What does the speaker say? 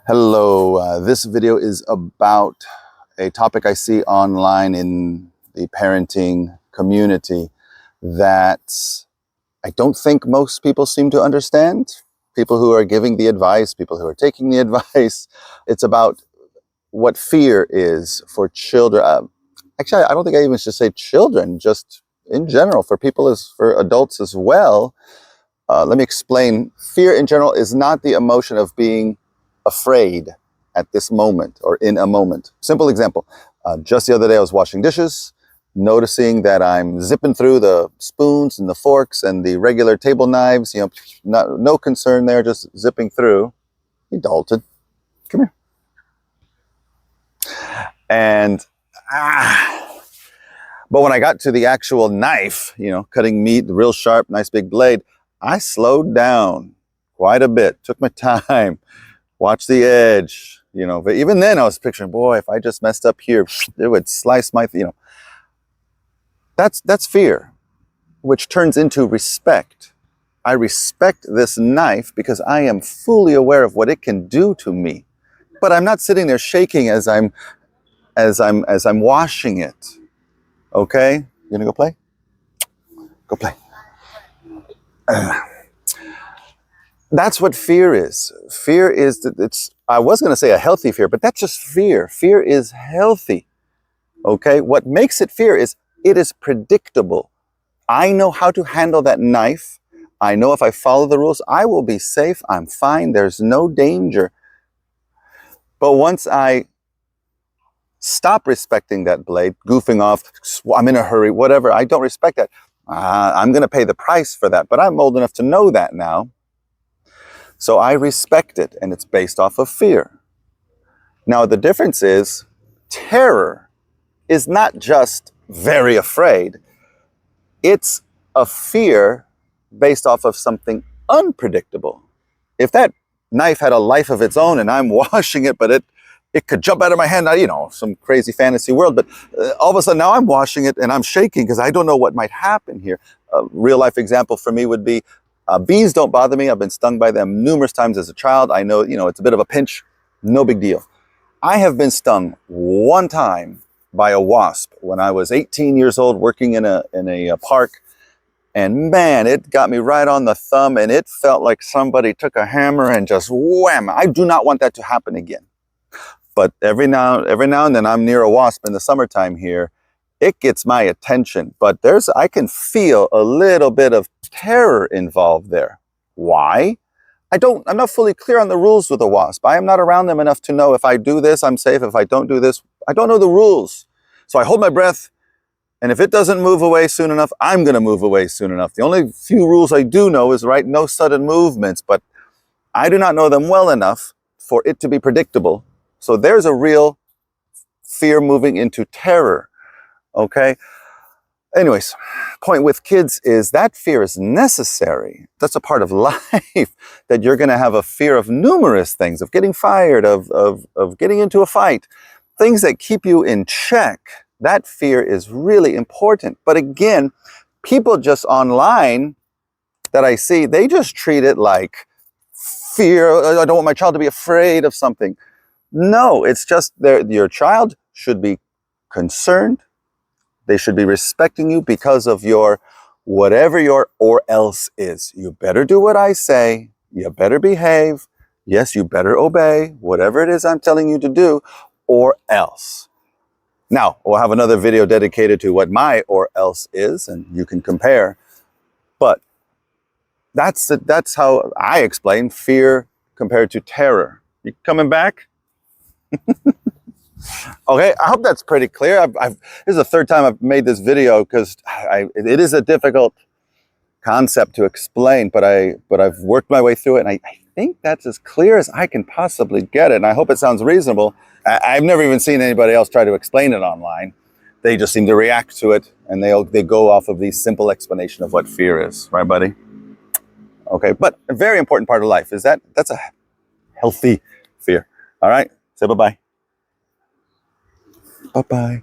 Hello, this video is about a topic I see online in the parenting community that I don't think most people seem to understand. People who are giving the advice, people who are taking the advice. It's about what fear is for children. Actually, I don't think I even should say children, just in general, for people as for adults as well. Let me explain. Fear in general is not the emotion of being afraid at this moment or in a moment. Simple example. Just the other day I was washing dishes, noticing that I'm zipping through the spoons and the forks and the regular table knives, no concern there, just zipping through. Hey, Dalton, come here. And, but when I got to the actual knife, cutting meat, the real sharp, nice big blade, I slowed down quite a bit, took my time. Watch the edge, but even then I was picturing, boy, if I just messed up here, it would slice my, That's fear, which turns into respect. I respect this knife because I am fully aware of what it can do to me. But I'm not sitting there shaking as I'm washing it. Okay? You gonna go play? Go play. That's what fear is. Fear is that I was going to say a healthy fear, but that's just fear. Fear is healthy. Okay? What makes it fear is it is predictable. I know how to handle that knife. I know if I follow the rules, I will be safe. I'm fine. There's no danger. But once I stop respecting that blade, goofing off, I'm in a hurry, whatever, I don't respect that. I'm going to pay the price for that. But I'm old enough to know that now. So I respect it, and it's based off of fear. Now, the difference is terror is not just very afraid. It's a fear based off of something unpredictable. If that knife had a life of its own and I'm washing it, but it could jump out of my hand, some crazy fantasy world, but all of a sudden now I'm washing it and I'm shaking because I don't know what might happen here. A real life example for me would be bees don't bother me. I've been stung by them numerous times as a child. I know, it's a bit of a pinch. No big deal. I have been stung one time by a wasp when I was 18 years old working in a park. And man, it got me right on the thumb and it felt like somebody took a hammer and just wham. I do not want that to happen again. But every now and then I'm near a wasp in the summertime here. It gets my attention, but I can feel a little bit of terror involved there. Why? I'm not fully clear on the rules with a wasp. I am not around them enough to know if I do this, I'm safe. If I don't do this, I don't know the rules. So I hold my breath, and if it doesn't move away soon enough, I'm going to move away soon enough. The only few rules I do know is, no sudden movements, but I do not know them well enough for it to be predictable. So there's a real fear moving into terror. Okay. Anyways, point with kids is that fear is necessary. That's a part of life, that you're going to have a fear of numerous things, of getting fired, of getting into a fight, things that keep you in check. That fear is really important. But again, people just online that I see, they just treat it like fear. I don't want my child to be afraid of something. No, it's just your child should be concerned. They should be respecting you because of whatever your or else is. You better do what I say. You better behave. Yes, you better obey whatever it is I'm telling you to do, or else. Now, we'll have another video dedicated to what my or else is, and you can compare. But that's how I explain fear compared to terror. You coming back? Okay, I hope that's pretty clear. This is the third time I've made this video because it is a difficult concept to explain, but I've worked my way through it, and I think that's as clear as I can possibly get it, and I hope it sounds reasonable. I've never even seen anybody else try to explain it online. They just seem to react to it, and they go off of the simple explanation of what fear is. Right, buddy? Okay, but a very important part of life is that's a healthy fear. All right, say bye-bye. Bye-bye.